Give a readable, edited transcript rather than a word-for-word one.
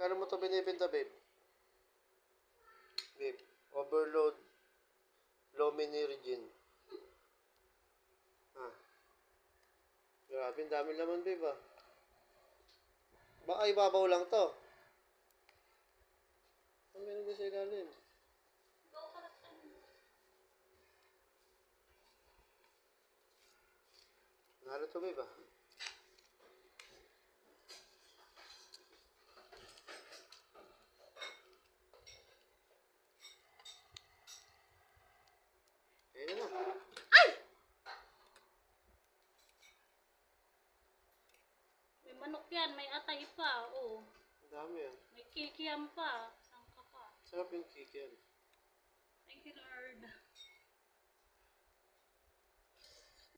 Magkano mo to binibenta, babe? Babe, overload, low minirigin. Ah. Grabe, ang dami laman, babe, ah. Baka ibabaw lang to. Ang meron din sa ilalim. Nalo to, babe, ah. Ayun na. Ay! May manok yan, may atay pa, oh. Ang dami, ah. May kikiam pa. Saan ka pa? Sarap yung cake yan. Thank you, Lord.